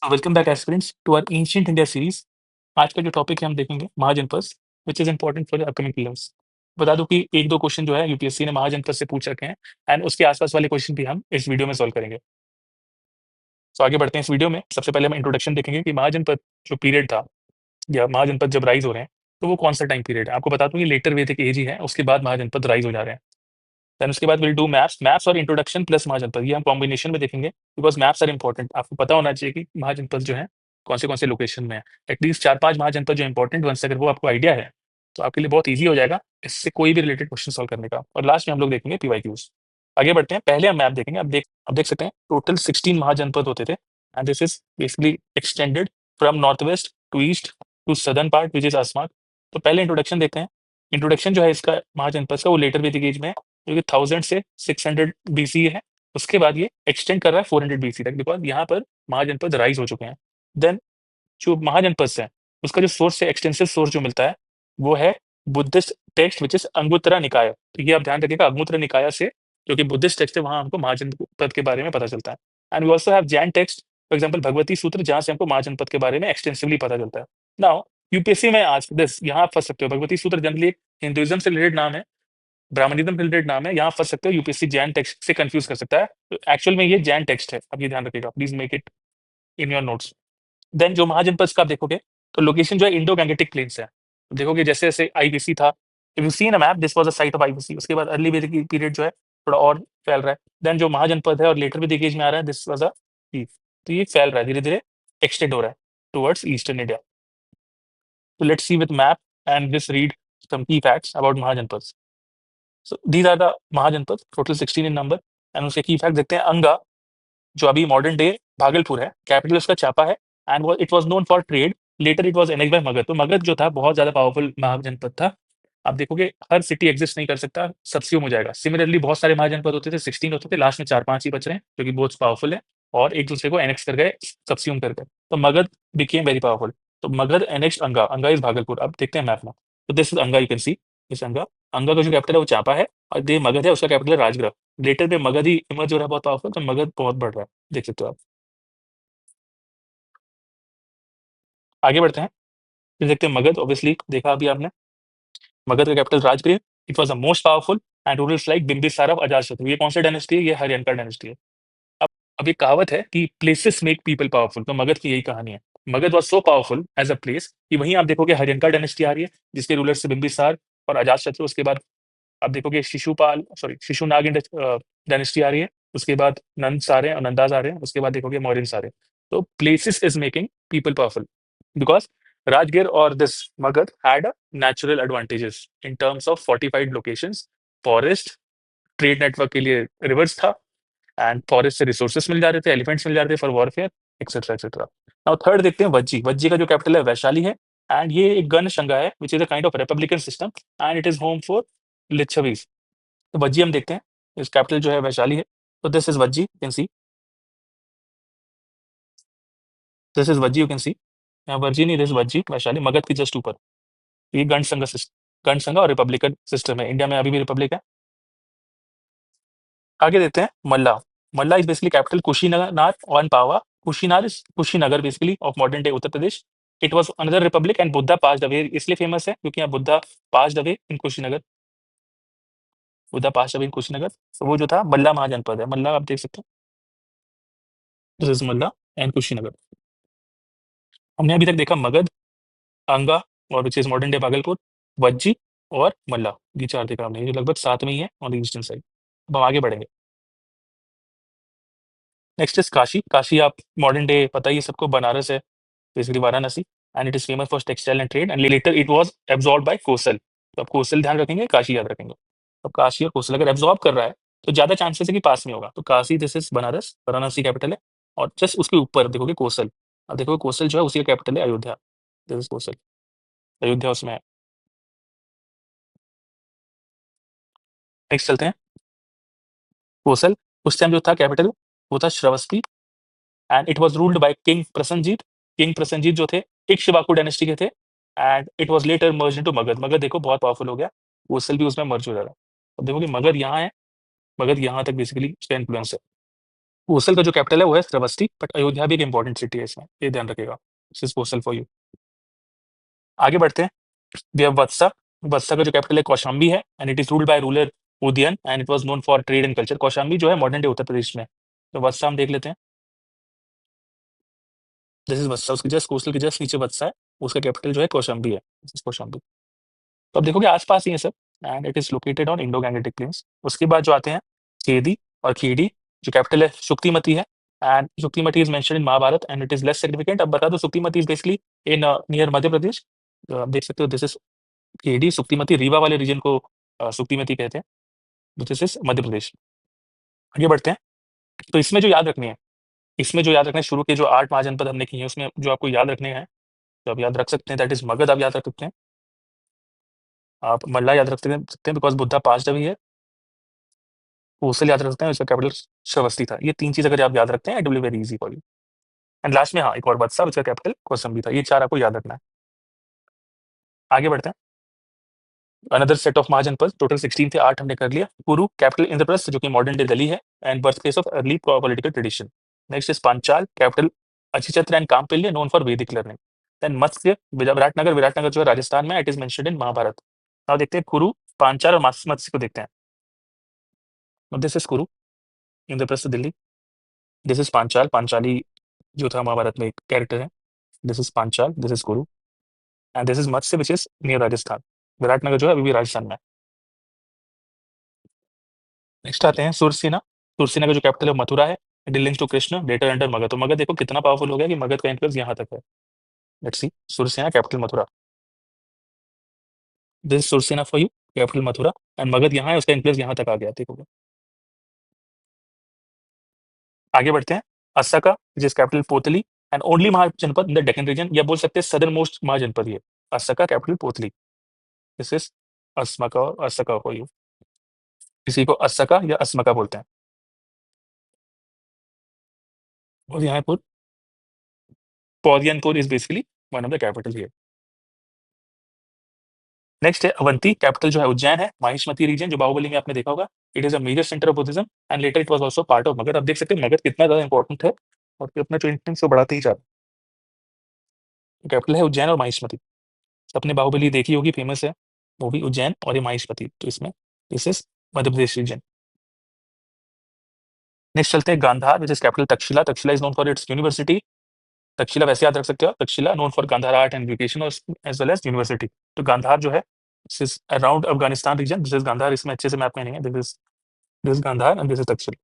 Welcome back aspirants to our ancient India series. आज का जो टॉपिक है हम देखेंगे Mahajanapada, which is important for the upcoming prelims. बता दूं कि एक दो क्वेश्चन जो है यूपीएससी ने महाजनपद से पूछ रखे हैं एंड उसके आसपास वाले क्वेश्चन भी हम इस वीडियो में सॉल्व करेंगे। तो आगे बढ़ते हैं इस वीडियो में। सबसे पहले हम इंट्रोडक्शन देखेंगे कि महाजनपद जो पीरियड था या महाजनपद जब राइज हो रहे हैं तो वो कौन सा टाइम पीरियड है। आपको बता दूं ये लेटर वैदिक एज ही है, उसके बाद महाजनपद राइज हो जा रहे हैं। देन उसके बाद विल डू मैप्स मैप्स और इंट्रोडक्शन प्लस महाजनपद, ये हम कॉम्बिनेशन में देखेंगे बिकॉज मैप्स आर इंपॉर्टेंट। आपको पता होना चाहिए कि महाजनपद जो है कौन से लोकेशन में है। एटलीस्ट 4-5 महाजनपद जो इंपॉर्टेंट वन से अगर वो आपको आइडिया है तो आपके लिए बहुत ईजी हो जाएगा इससे कोई भी रिलेटेड क्वेश्चन सॉल्व करने का। और लास्ट में हम लोग देखेंगे पीवाईक्यूज। आगे बढ़ते हैं, पहले हम मैप देखेंगे। अब देख सकते हैं टोटल 16 महाजनपद होते थे and this is basically extended from north west to east to southern part which is Asmaka. तो पहले इंट्रोडक्शन देखते हैं। इंट्रोडक्शन जो है इसका महाजनपद का वो लेटर वैदिक एज में है, जो कि 1000 से 600 बीसी है। उसके बाद ये एक्सटेंड कर रहा है 400 बीसी तक बिकॉज यहाँ पर महाजनपद राइज हो चुके हैं। देन जो महाजनपद है उसका जो सोर्स है, एक्सटेंसिव सोर्स जो मिलता है वो है बुद्धिस्ट टेक्स्ट विच इज अंगुत्तरा निकाय। तो ये आप ध्यान रखिएगा, अंगुत्तरा निकाय से जो कि बुद्धिस्ट टेक्स्ट है वहाँ हमको महाजनपद के बारे में पता चलता है। And we also have Jain text, for example Bhagavati Sutra, जहाँ से हमको महाजनपद के बारे में एक्सटेंसिवली पता चलता है। नाउ यूपीएससी में आज दिस यहाँ आप फंस सकते हो। भगवती सूत्र जनरली एक हिंदुइज्म से रिलेटेड नाम है, ब्राह्मणिज्म रिलेटेड नाम है, यहाँ फंस सकते हो। यूपीएससी जैन टेक्स्ट से कंफ्यूज कर सकता है, तो एक्चुअल में ये जैन टेक्स्ट है। अब ये ध्यान रखिएगा, please make it in your notes. Then जो महाजनपद का आप देखोगे तो लोकेशन जो है इंडो गैंगेटिक प्लेन्स है। देखोगे जैसे जैसे आईबीसी था, if you see in a map this was a site of IBC. उसके बाद अर्ली वैदिक पीरियड जो है थोड़ा और फैल रहा है। देन जो महाजनपद है और लेटर वैदिक एज में आ रहा है, दिस वाज अ पीक। तो ये फैल रहा है, धीरे धीरे एक्सटेंड हो रहा है टुवर्ड्स ईस्टर्न इंडिया। तो let's see with map and this read some key facts about Mahajanapada. So these are the Mahajanapada, total 16 in number. And उसके की फैक्ट देखते हैं। अंगा जो अभी मॉडर्न डे भागलपुर है, कैपिटल उसका चापा है and it was known for trade. Later it was annexed by Magadha. तो मगध जो था बहुत ज्यादा पावरफुल महाजनपद था। आप देखोगे हर सिटी एग्जिस्ट नहीं कर सकता, सबस्यूम हो जाएगा। सिमिलरली बहुत सारे महाजनपद होते थे, 16 होते थे, लास्ट में 4-5 ही बच रहे हैं जो कि बहुत पावरफुल है और एक दूसरे को एनेक्स कर गए, सबस्यूम कर गए। तो मगध बिकेम वेरी पावरफुल। तो मगध एनेक्स्ट अंगा, अंगा इज भागलपुर। अब देखते हैं मैप में। तो दिस इज अंगा, यू कैन सी इस अंगा। अंगा का जो कैपिटल है वो चापा है और दे मगध है, उसका कैपिटल है राजगृह। लेटर में मगध ही इमर्ज हो रहा है बहुत पावरफुल, तो मगध बहुत बढ़ रहा है, देख सकते हो आप। आगे बढ़ते हैं, फिर देखते हैं मगध। ऑब्वियसली देखा अभी आपने, मगध का capital Rajgriha. It was the most powerful and rulers like Bimbisara of Ajatashatru. ये कौन सा डायनेस्टी है? ये हरियनका डायनेस्टी है। अब अब एक कहावत है कि प्लेसेस मेक पीपल पावरफुल, तो मगध की यही कहानी है। Magadha was so powerful as a place कि वहीं आप देखोगे हरियनका डायनेस्टी आ रही है, जिसके रूलर से बिंबिसार और अजातशत्रु। उसके बाद आप देखोगे शिशुनाग डायनेस्टी आ रही है। उसके बाद नंद आ रहे हैं और नंदाज आ रहे हैं। उसके बाद देखोगे मौर्यंस आ रहे हैं। तो places is making people powerful because Rajgir or this Magad had a natural advantages in terms of fortified locations, forest, trade network के लिए रिवर्स था एंड फॉरेस्ट से रिसोर्सेस मिल जा रहे थे, एलिफेंट्स मिल जा रहे थे for warfare, etcetera etcetera. Now third देखते हैं वज्जी। वज्जी का जो कैपिटल है वैशाली है एंड ये एक गण संघ है which is a kind of Republican system and it is home for Licchavis. तो वज्जी हम देखते हैं, इस कैपिटल जो है वैशाली है। तो this is Vajji, you can see this is Vajji, you can see यहाँ वर्जी नहीं, दिस वज्जी वैशाली मगध की जस्ट ऊपर। ये गण संघ सिस्टम, गण संघ और रिपब्लिकन सिस्टम है। इंडिया में अभी भी रिपब्लिक है। आगे देते हैं Malla. Malla is basically capital Kushinagar on Pava. Kushinagar is Kushinagar basically of modern day Uttar Pradesh. It was another republic and Buddha passed away इसलिए फेमस है क्योंकि यहाँ Buddha passed away in Kushinagar. Buddha passed away in Kushinagar. तो वो जो था मल्ला महाजनपद है। मल्ला आप देख सकते हो, this is Malla and Kushinagar. हमने अभी तक देखा मगध, अंगा और which is modern day Bhagalpur, Vajji और मल्ला। ये चार देखा हमने, ये लगभग साथ में ही है ऑन द ईस्टर्न साइड। अब हम आगे बढ़ेंगे। Next is Kashi. काशी आप मॉडर्न डे पता ही है सबको, बनारस है basically, Varanasi. And it is famous for textile and trade and later it was absorb by Kosala. तो आप कोसल ध्यान रखेंगे, काशी याद रखेंगे। अब काशी और कोसल अगर एब्जॉर्ब कर रहा है तो ज्यादा चांसेस है कि पास में होगा। तो Kashi this is Banaras, Varanasi capital है। और जस्ट उसके ऊपर देखोगे कोसल। अब देखोगे कोसल जो है उसी का कैपिटल है अयोध्या। दिस इज कोसल, अयोध्या उसमें है। नेक्स्ट चलते हैं, कोसल उस टाइम जो था कैपिटल वो था Shravasti and it was ruled by king Prasannajit. King Prasannajit जो थे इक्ष्वाकु डायनेस्टी के थे and it was later merge into Magadh. Magadh देखो बहुत पावरफुल हो गया, कोसल भी उसमें मर्ज हो जा रहा है। अब देखो कि मगध यहाँ है, मगध यहाँ तक बेसिकली उसका इन्फ्लुएंस है। कोसल का जो कैपिटल है वो है श्रावस्ती, बट अयोध्या भी एक इंपॉर्टेंट सिटी है इसमें, ये ध्यान रखिएगा। This is Kosala for you. आगे बढ़ते हैं। We have वत्सा। वत्सा का जो कैपिटल है कौशाम्बी है, and it is ruled by ruler Udayan, and it was known for trade and culture. Kaushambi जो है मॉडर्न डे उत्तर प्रदेश में। तो वत्सा हम देख लेते हैं। दिस इज वत्सा, उसके जस्ट कोस्टल के जस्ट नीचे वत्सा है, उसका कैपिटल जो है कौशाम्बी है। This is Kaushambi. तो अब देखोगे आसपास ही है सब, and it is located on Indo Gangetic plains. उसके बाद जो आते हैं खेदी और खेड़ी, जो कैपिटल है शुक्तिमती है, and Shuktimati is mention in Mahabharata, and it is less significant. अब बता दो Shuktimati is basically in near Madhya Pradesh. तो आप देख सकते हो, दिस इज खेड़ी शुक्तिमती, रीवा वाले रीजन को शुक्तिमती कहते हैं, दिस इज मध्य प्रदेश। आगे बढ़ते हैं। तो इसमें जो याद रखनी है, इसमें जो याद रखना है, शुरू के जो 8 महाजनपद हमने किए हैं उसमें जो आपको याद रखने हैं, तो आप याद रख सकते हैं, दैट इज मगध आप याद रख सकते हैं, आप मल्ला याद रख सकते हैं बिकॉज बुद्धा पास्ट अभी है, कोसल याद रख सकते हैं, इसका कैपिटल श्रावस्ती था। ये 3 चीज अगर आप याद रखते हैं, it will be very easy for you. And last में हाँ एक और बत्सा, उसका कैपिटल कौशाम्बी था। ये 4 आपको याद रखना है। आगे बढ़ते हैं। अनदर सेट ऑफ महाजनपद, टोटल 16 थे, 8 हमने कर लिया। कुरु कैपिटल इंद्रप्रस्थ, जो कि मॉडर्न डे दिल्ली है, and birth place of early political tradition. Next is Panchal capital Ahichchhatra and Kampilya, known for Vedic learning. Then Matsya Viratnagar, Viratnagar जो है राजस्थान में, it is mentioned in Mahabharata. अब देखते हैं कुरु, पांचाल और मत्स्य को देखते हैं। This is Kuru, Indraprastha Delhi. This is Panchal, Panchali जो था महाभारत में एक कैरेक्टर है। This is Panchal, this is Kuru, and this is Matsya which is near Rajasthan. Viratnagar जो है अभी भी राजस्थान में है। नेक्स्ट आते हैं सुरसेना। सुरसेना का जो कैपिटल है मथुरा है, it links to Krishna, later under Magadha. तो मगध देखो कितना पावरफुल हो गया कि मगध का इन्फ्लुएंस यहाँ तक है। Let's see Surasena capital Mathura. This Surasena for you, capital Mathura, and Magadh यहाँ है, उसका इन्फ्लुएंस यहाँ तक आ गया, देखोगे। आगे बढ़ते हैं। अस्सका जिस capital Potali, and only Mahajanapada in the Deccan region, या बोल सकते हैं सदर्न मोस्ट महाजनपद ये। Assaka capital Potali. This is Asmaka और अस्सका फॉर यू। इसी को अस्सका या अस्मका बोलते हैं। और यहाँ पर Paudiyanpur is basically one of the capital here. Next है अवंती, कैपिटल जो है उज्जैन है, माहिष्मती रीजन जो बाहुबली में आपने देखा होगा। It is a major centre of Buddhism, and later it was also part of Magadha. अब देख सकते हैं मगध कितना ज्यादा इंपॉर्टेंट है, और फिर अपना जो इंफ्लुएंस को बढ़ाते ही जा रहा है। कैपिटल है उज्जैन और माहिष्मती। सबने बाहुबली देखी होगी, फेमस है मूवी उज्जैन और ये माहिष्मती, तो इसमें this is Madhya Pradesh region. Next चलते हैं Gandhara, which is capital Taxila. Taxila is known for its university. Taxila वैसे याद रख सकते हो, Taxila known for Gandhara art and education as well as university. तो गांधार जो है this is around Afghanistan region. This is Gandhara, इसमें अच्छे से मैप में नहीं है। This is Gandhara and this is Taxila.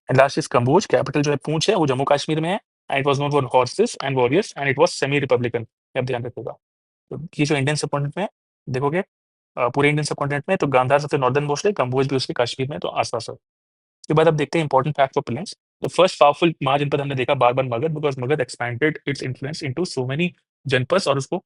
And last is Kamboj, capital जो है पूंछ है, वो जम्मू कश्मीर में है, and it was known for horses and warriors, and it was semi Republican. आप ध्यान रखिएगा। तो ये जो इंडियन सबकॉन्टिनेंट में है, देखोगे पूरे इंडियन सबकॉन्टिनेंट में तो गांधार सबसे नॉर्दर्न मोस्ट है, कंबोज भी उसके कश्मीर में तो आसपास है। उसके बाद अब देखते हैं इंपॉर्टेंट फैक्ट फॉर प्लेन्स। तो फर्स्ट पावरफुल महाजनपद हमने देखा बार बार Magadh, because Magadh expanded its influence into so many Janapada और उसको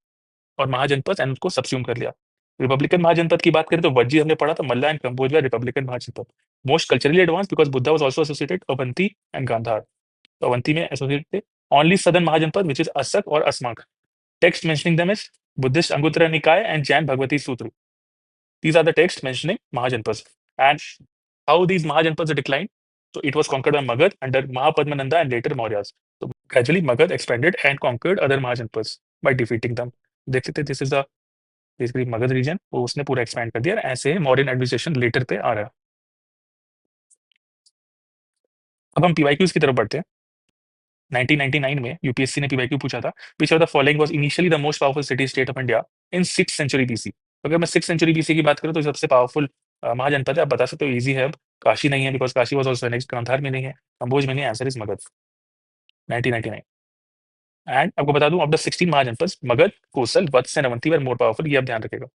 और महाजनपद एंड उसको सबस्यूम कर लिया। रिपब्लिकन महाजनपद की बात करें तो वज्जी हमने पढ़ा था, मल्ला and Kamboj were republican Mahajanapada. Most culturally advance because Buddha was also associated Avanti and Gandhara. तो अवंती में एसोसिएटेड थे। Only southern Mahajanapada which is Assaka और Asmaka. Text mentioning them is Buddhist Anguttara Nikaya and Jain Bhagwati सूत्र। These are the texts mentioning Mahajanpas. And how these Mahajanpas declined? So it was conquered by Magad under Mahapadmananda and later Mauryas. So gradually Magad expanded and conquered other Mahajanpas by defeating them. देख सकते this is the basically Magadha region, वो उसने पूरा expand कर दिया, ऐसे modern administration letter पे आ रहा है। अब हम पीवाईक्यूज की तरफ बढ़ते हैं। 1999 में यूपीएससी ने पीवाईक्यू पूछा था, which of the following was initially the most powerful city state of India in 6th century BC. अगर मैं 6th सेंचुरी बीसी की बात करूं तो सबसे पावरफुल महाजनपद है, आप बता सकते हो, इजी है। अब काशी नहीं है because Kashi was also next, Gandhara में नहीं है, कंबोज में नहीं है, आंसर इज मगध 1999। एंड आपको बता दूं of the 16 Mahajanapada, Magadh, Kosala, Vatsa and Avanti were more powerful, ये आप ध्यान रखेगा।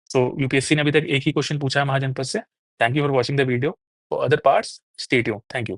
तो यूपीएससी ने अभी तक एक ही क्वेश्चन पूछा है महाजनपद से। Thank you for watching the video. For other parts stay tuned. Thank you.